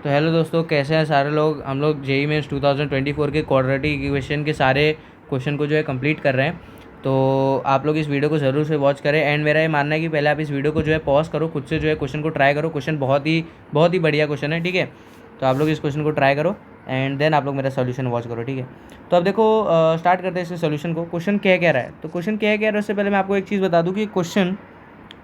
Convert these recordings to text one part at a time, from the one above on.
तो हेलो दोस्तों, कैसे हैं सारे लोग। हम लोग जेईई मेंस 2024 के क्वाड्रेटिक इक्वेशन के सारे क्वेश्चन को जो है कंप्लीट कर रहे हैं। तो आप लोग इस वीडियो को ज़रूर से वॉच करें। एंड मेरा ये मानना है कि पहले आप इस वीडियो को जो है पॉज करो, खुद से जो है क्वेश्चन को ट्राई करो। क्वेश्चन बहुत ही बढ़िया क्वेश्चन है, ठीक है। तो आप लोग इस क्वेश्चन को ट्राई करो एंड देन आप लोग मेरा सोल्यूशन वॉच करो, ठीक है। तो अब देखो, स्टार्ट करते हैं इसके सोल्यूशन को। क्वेश्चन क्या कह रहा है, तो क्वेश्चन क्या कह रहा है उससे पहले मैं आपको एक चीज़ बता दूँ कि क्वेश्चन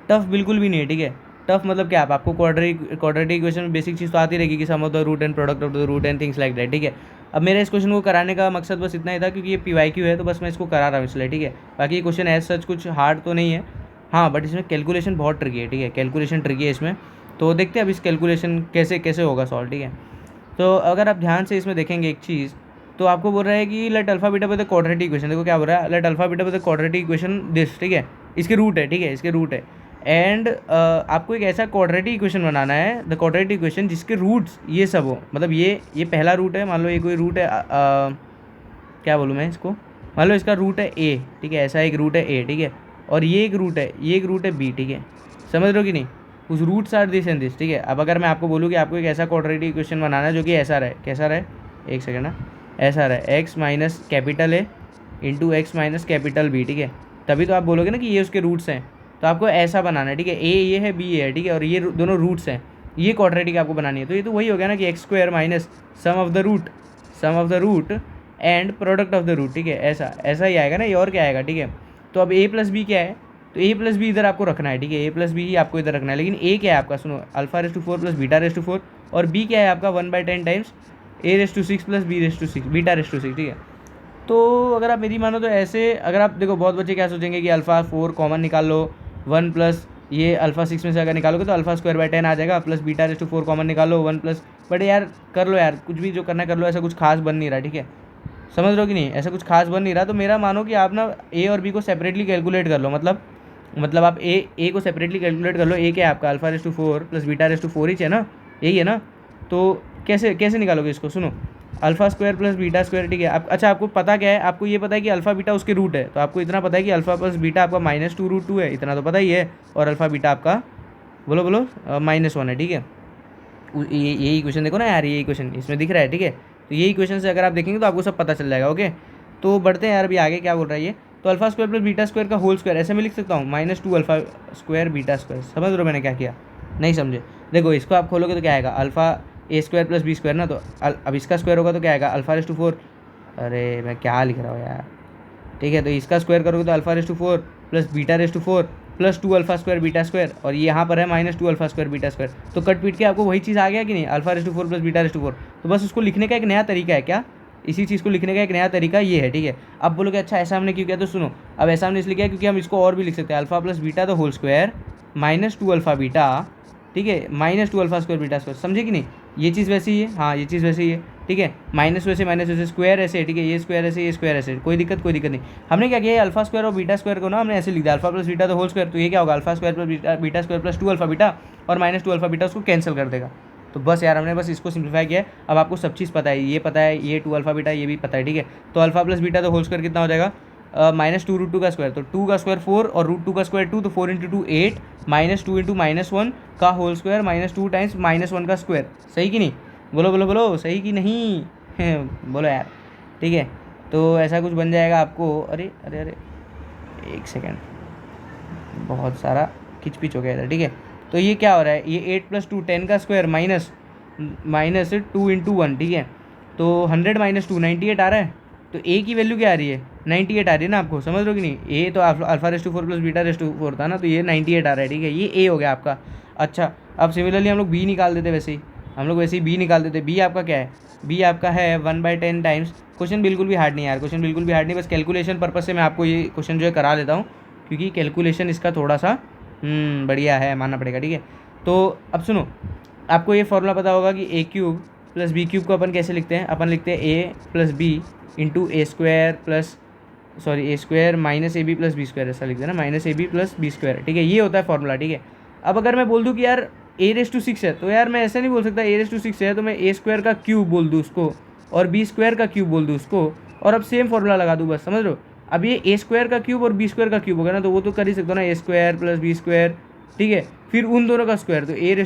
टफ बिल्कुल भी नहीं है, ठीक है। टफ मतलब क्या, आपको क्वाड्रेटिक इक्वेशन में बेसिक चीज़ तो आती रहेगी कि sum of the root and product of the root and things like that, ठीक है। अब मेरे इस क्वेश्चन को कराने का मकसद बस इतना ही था क्योंकि ये PYQ है, तो बस मैं इसको करा रहा हूँ इसलिए, ठीक है। बाकी ये क्वेश्चन एज सच कुछ हार्ड तो नहीं है, हाँ, बट इसमें कैलकुलेशन बहुत ट्रिकी है, ठीक है। कैलकुलेशन ट्रिकी है इसमें, तो देखते हैं अब इस कैलकुलेशन कैसे कैसे होगा सॉल्व, ठीक है। तो अगर आप ध्यान से इसमें देखेंगे एक चीज़, तो आपको बोल रहा है कि let alpha beta by the quadratic equation. देखो क्या बोल रहा है, let alpha beta by the quadratic equation this, ठीक है। इसके रूट है, ठीक है, इसके रूट है। एंड आपको एक ऐसा क्वाड्रेटिक इक्वेशन बनाना है, द क्वाड्रेटिक इक्वेशन जिसके रूट्स ये सब हो। मतलब ये पहला रूट है, मान लो ये कोई रूट है, क्या बोलूँ मैं इसको, मान लो इसका रूट है A, ठीक है। ऐसा एक रूट है A, ठीक है। और ये एक रूट है, ये एक रूट है B, ठीक है। समझ रहे हो कि नहीं, उस roots are this and this, ठीक है। अब अगर मैं आपको बोलूँ कि आपको एक ऐसा क्वाड्रेटिक इक्वेशन बनाना है जो कि ऐसा रहे, कैसा रहे, एक सेकेंड ना, ऐसा रहे x minus capital A into x minus capital B, ठीक है। तभी तो आप बोलोगे ना कि ये उसके रूट्स हैं। तो आपको ऐसा बनाना है, ठीक है। A ये है, B ये है, ठीक है। और ये दोनों रूट्स हैं, ये क्वाड्रेटिक आपको बनानी है। तो ये तो वही हो गया ना कि x square minus sum of the root and product of the root, ठीक है। ऐसा ऐसा ही आएगा ना, ये और क्या आएगा, ठीक है। तो अब A प्लस बी क्या है, तो A प्लस बी इधर आपको रखना है, ठीक है। A प्लस बी ही आपको इधर रखना है, लेकिन A क्या है आपका, सुनो, alpha raise to 4 plus beta raise to 4, और B क्या है आपका 1/10 times A raise to 6 plus B raise to 6 beta raise to 6, ठीक है। तो अगर आप मेरी मानो तो ऐसे, अगर आप देखो, बहुत बच्चे क्या सोचेंगे कि अल्फ़ा 4 कॉमन निकाल लो, 1 प्लस ये अल्फ़ा 6 में से अगर निकालोगे तो अल्फ़ा स्क्वायर बाय 10 आ जाएगा, plus beta raise to 4 common निकाल लो, 1 प्लस, बट यार कर लो यार, कुछ भी जो करना कर लो, ऐसा कुछ खास बन नहीं रहा, ठीक है। समझ रहे हो कि नहीं, ऐसा कुछ खास बन नहीं रहा। तो मेरा मानो कि आप ना A और B को सेपरेटली कैलकुलेट कर लो, मतलब आप ए को सेपरेटली कैलकुलेट कर लो। A क्या है आपका, alpha raise to 4 plus beta raise to 4 ही है ना, यही है ना। तो कैसे कैसे निकालोगे इसको, सुनो, alpha square plus beta square, ठीक है। आप अच्छा, आपको पता क्या है, आपको ये पता है कि अल्फ़ा बीटा उसके रूट है, तो आपको इतना पता है कि अल्फ़ा प्लस बीटा आपका -2√2 है, इतना तो पता ही है। और अल्फ़ा बीटा आपका बोलो बोलो -1 है, ठीक है। ये इक्वेशन देखो ना यार, ये इक्वेशन इसमें दिख रहा है, ठीक है। तो ये इक्वेशन से अगर आप देखेंगे तो आपको सब पता चल जाएगा, ओके। तो बढ़ते हैं यार, अभी आगे क्या बोल रहा है ये। तो alpha square plus beta square का होल स्क्वायर ऐसे मैं लिख सकता हूँ, -2 अल्फा स्क्वायर बीटा स्क्वायर। समझ रहे हो मैंने क्या किया, नहीं समझे। देखो इसको आप खोलोगे तो क्या आएगा, alpha A square plus B square ना, तो अब इसका स्क्वायर होगा तो क्या आएगा, अल्फ़ा रेस टू 4, अरे मैं क्या लिख रहा हूँ यार, ठीक है। तो इसका स्क्वायर करोगे तो alpha raise to 4 plus beta raise to 4 plus 2 alpha square beta square, और ये यहाँ पर है -2 अल्फा स्क्वायर बीटा स्क्वायर। तो कट पीट के आपको वही चीज़ आ गया कि नहीं, alpha raise to 4 plus beta raise to 4। तो बस उसको लिखने का एक नया तरीका है, क्या, इसी चीज़ को लिखने का एक नया तरीका ये है, ठीक है। अब बोलोगे अच्छा ऐसा हमने क्यों किया, तो सुनो, अब ऐसा हमने इसलिए किया क्योंकि हम इसको और भी लिख सकते हैं, alpha plus beta the whole square -2 alpha beta, ठीक है, -2 अल्फा स्क्वायर बीटा स्क्वायर। समझे कि नहीं, ये चीज़ वैसी ही है, हाँ ये चीज़ वैसी ही है, ठीक है। माइनस वैसे स्क्वायर ऐसे, ठीक है, ये स्क्वायर ऐसे, ये स्क्वायर ऐसे, कोई दिक्कत नहीं। हमने क्या किया, अल्फा स्क्वायर और बीटा स्क्वायर को ना हमने ऐसे लिख दिया, alpha plus beta the whole square. तो ये क्या होगा, alpha square plus beta square plus 2 alpha beta, और -2 अल्फा बीटा उसको कैंसिल कर देगा। तो बस यार हमने बस इसको सिंप्लीफाई किया है। अब आपको सब चीज़ पता है, ये पता है, ये 2 अल्फा बीटा ये भी पता है, ठीक है। तो alpha plus beta the whole square कितना हो जाएगा, -2√2 का स्क्वायर, तो 2 का स्क्वायर 4 और √2 का स्क्वायर 2, तो 4 × 2 8, -2 × -1 का होल स्क्वायर, -2 टाइम्स -1 का स्क्वायर। सही कि नहीं, बोलो बोलो बोलो, सही कि नहीं बोलो यार, ठीक है। तो ऐसा कुछ बन जाएगा आपको, अरे अरे अरे एक सेकेंड, बहुत सारा खिचपिच हो गया इधर, ठीक है। तो ये क्या हो रहा है, ये 8 + 2 10 का स्क्वायर माइनस 2 × 1, ठीक है। तो 100 - 2 98 आ रहा है। तो A की वैल्यू क्या आ रही है, 98 आ रही है ना, आपको समझ रहे हो कि नहीं। A तो alpha raise to 4 plus beta raise to 4 था ना, तो ये 98 आ रहा है, ठीक है। ये A हो गया आपका। अच्छा, अब सिमिलरली हम लोग B निकाल देते, वैसे ही B निकाल देते। B आपका क्या है, B आपका है 1/10 टाइम्स। क्वेश्चन बिल्कुल भी हार्ड नहीं है यार, क्वेश्चन बिल्कुल भी हार्ड नहीं, बस कैलकुलेशन पर्पज से मैं आपको ये क्वेश्चन जो है करा देता हूँ, क्योंकि कैलकुलेशन इसका थोड़ा सा बढ़िया है, मानना पड़ेगा, ठीक है। तो अब सुनो, आपको ये फॉर्मूला पता होगा कि A³ प्लस B³ को अपन कैसे लिखते हैं, अपन लिखते हैं A plus B into A² minus AB plus B square, ऐसा लिखते हैं ना, -AB प्लस B स्क्वायर, ठीक है। ये होता है फॉर्मूला, ठीक है। अब अगर मैं बोल दूँ कि यार A�6 है, तो यार मैं ऐसे नहीं बोल सकता A�6 है तो मैं A² का क्यूब बोल दूँ उसको, और B² का क्यूब बोल दूँ उसको, और अब सेम फॉर्मूला लगा दूँ, बस समझ लो। अब ये A² का क्यूब और B² का क्यूब होगा ना, तो वो तो कर ही सकते हो ना, A² प्लस B स्क्वायर, ठीक है। फिर उन दोनों का स्क्वायर, तो A⁴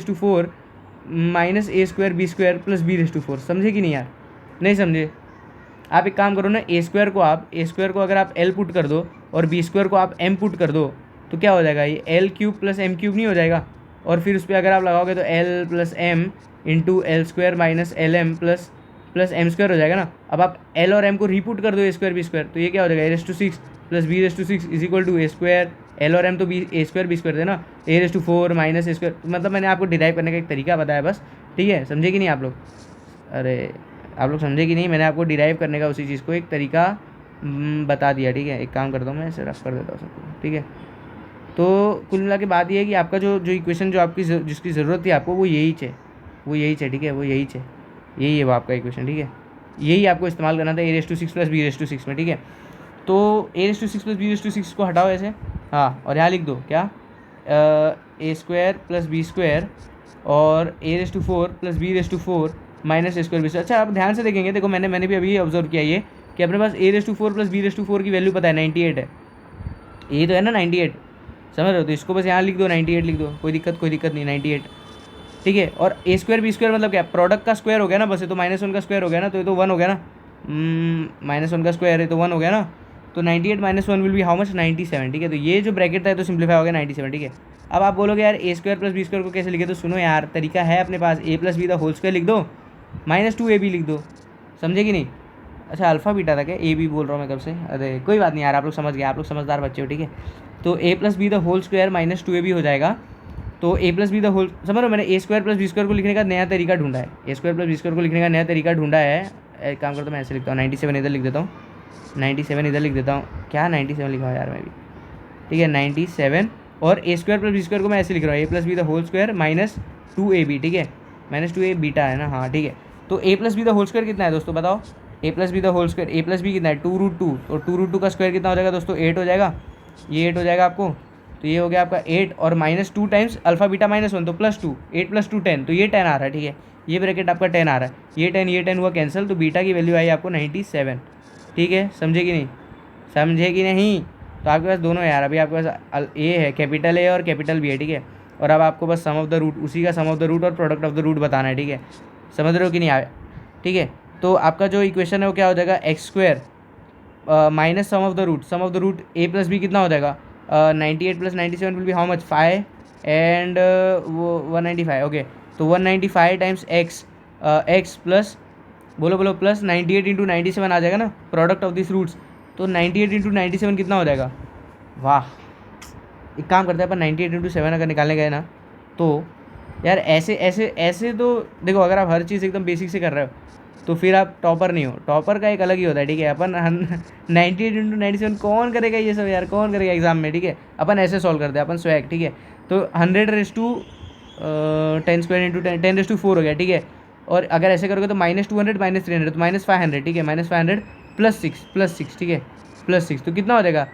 minus A square B square plus B raise to 4। समझे कि नहीं यार? नहीं समझे? आप एक काम करो ना, ए स्क्वायर को अगर आप एल पुट कर दो और बी स्क्वायर को आप एम पुट कर दो तो क्या हो जाएगा, ये L cube plus M cube नहीं हो जाएगा? और फिर उस पर अगर आप लगाओगे तो L plus M into L square minus L M plus M square हो जाएगा ना। अब आप एल और एम को रीपुट कर दो ए स्क्वायर बी स्क्वायर, तो ये क्या हो जाएगा, A raise to 6 plus B raise to 6 is equal to A square, L और एम तो B A square B square थे ना, A raise to 4 minus A square. मतलब मैंने आपको डिराइव करने का एक तरीका बताया बस, ठीक है? समझे कि नहीं आप लोग? अरे आप लोग समझे कि नहीं? मैंने आपको डिराइव करने का उसी चीज़ को एक तरीका बता दिया, ठीक है? एक काम करता हूँ, मैं इसे रफ कर देता हूँ सबको, ठीक है? तो कुल मिला के बात ये है कि आपका जो इक्वेशन जो आपकी जिसकी ज़रूरत थी आपको वो यही है, ठीक है? वो यही है वो आपका इक्वेशन, ठीक है? यही आपको इस्तेमाल करना था A raise to 6 plus B raise to 6 में, ठीक है? तो A raise to 6 plus B raise to 6 को हटाओ ऐसे, हाँ, और यहाँ लिख दो क्या, A square plus B square और A raise to 4 plus B raise to 4 minus A square B square. अच्छा, आप ध्यान से देखेंगे, देखो मैंने भी अभी ऑब्जर्व किया ये कि अपने पास A raise to 4 plus B raise to 4 की वैल्यू पता है 98 है, ये तो है ना 98, समझ रहे हो? तो इसको बस यहाँ लिख दो, 98 लिख दो, कोई दिक्कत नहीं, 98, ठीक है? और ए स्क्वायर बी स्क्वायर मतलब क्या, प्रोडक्ट का स्क्वायर हो गया ना, बस ये तो -1 का स्क्वायर हो गया ना, तो ये तो 1 हो गया ना, -1 का स्क्वायर है तो 1 हो गया ना, तो 98 minus 1 will be how much, 97, ठीक है? तो ये जो ब्रैकेट था तो सिंप्लीफाई हो गया 97, ठीक है? अब आप बोलोगे यार A square plus B square को कैसे लिखे, तो सुनो यार, तरीका है अपने पास, A plus B the whole square लिख दो, -2ab लिख दो, समझे कि नहीं? अच्छा, अल्फ़ा बीटा था क्या, ए बी बोल रहा हूँ मैं कब से? अरे कोई बात नहीं यार, आप लोग समझ गए, आप लोग समझदार बच्चे हो, ठीक है? तो A plus B the whole square -2ab हो जाएगा। तो A plus B the whole, समझ रहे हो? मैंने A square plus B square को लिखने का नया तरीका ढूंढा है, A square plus B square को लिखने का नया तरीका ढूंढा है। एक काम करता हूँ, मैं ऐसे लिखता हूँ, 97 इधर लिख देता हूँ, 97 इधर लिख देता हूँ, क्या 97 लिखा है यार मैं भी, ठीक है? 97 और A square plus B square को मैं ऐसे लिख रहा हूँ, A plus B the whole square -2ab, ठीक है? -2a बीटा है ना, हाँ ठीक है? तो A plus B the whole square कितना है दोस्तों, बताओ? A plus B the whole square, A plus B कितना है, 2√2, और 2√2 का स्क्वायर कितना हो जाएगा दोस्तों, 8 हो जाएगा, ये 8 हो जाएगा आपको, तो ये हो गया आपका 8 और -2 टाइम्स अल्फा बीटा -1 तो +2, 8 + 2 10, तो ये 10 आ रहा है, ठीक है? ये ब्रैकेट आपका 10 आ रहा है, ये 10 हुआ कैंसिल, तो बीटा की वैल्यू आई आपको 97, ठीक है? समझे कि नहीं? तो आपके पास दोनों है यार, अभी आपके पास ए है, कैपिटल ए और कैपिटल बी है, ठीक है? और अब आपको बस सम ऑफ द रूट, उसी का सम ऑफ द रूट और प्रोडक्ट ऑफ द रूट बताना है, ठीक है? समझ रहे हो कि नहीं आए, ठीक है? तो आपका जो इक्वेशन है वो क्या हो जाएगा, x square minus sum of the root a plus B कितना हो जाएगा, 98 + 97 will be how much, 5 and वो 195, ओके? तो 195 टाइम्स एक्स प्लस बोलो प्लस 98 × 97 आ जाएगा ना, प्रोडक्ट ऑफ दिस रूट्स, तो 98 × 97 कितना हो जाएगा, वाह! एक काम करते हैं अपन, 98 × 7 अगर निकालने गए ना, तो यार ऐसे तो देखो, अगर आप हर चीज़ एकदम बेसिक से कर रहे हो तो फिर आप टॉपर नहीं हो, टॉपर का एक अलग ही होता है, ठीक है? अपन 98 × 97 कौन करेगा ये सब यार, कौन करेगा एग्जाम में, ठीक है? अपन ऐसे सॉल्व करते हैं, अपन स्वैग, ठीक है? तो 100 × 10^2 हो गया, ठीक है? और अगर ऐसे करोगे तो -200 -300 तो -500, ठीक है? -500 +6 ठीक है? +6 तो कितना हो जाएगा,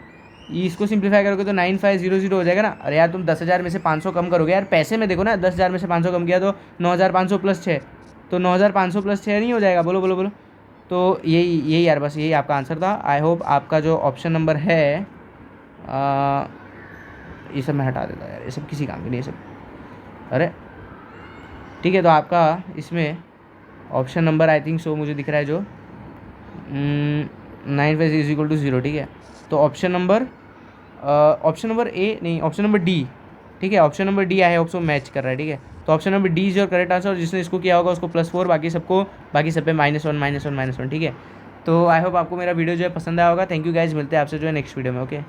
इसको सिंप्लीफाई करोगे तो 9500 हो जाएगा ना। अरे यार तुम 10,000 में से 500 कम करोगे यार, पैसे में देखो ना, 10,000 में से 500 कम किया तो 9,500 + 6, तो 9,500 + 6 नहीं हो जाएगा, बोलो। तो यही यार, बस यही आपका आंसर था। आई होप आपका जो ऑप्शन नंबर है, ये सब मैं हटा देता यार, ये सब किसी काम के नहीं, ये सब, अरे ठीक है? तो आपका इसमें option number I think so मुझे दिख रहा है जो 9 = 0, ठीक है? तो ऑप्शन नंबर ए नहीं, ऑप्शन नंबर डी, ठीक है? Option number D I hope so match कर रहा है, ठीक है? तो option number D is your correct answer, और जिसने इसको किया होगा उसको +4, बाकी सब पे -1, ठीक है? तो आई होप आपको मेरा वीडियो जो है पसंद आया होगा। थैंक यू गाइज, मिलते हैं आपसे जो है नेक्स्ट वीडियो में, ओके?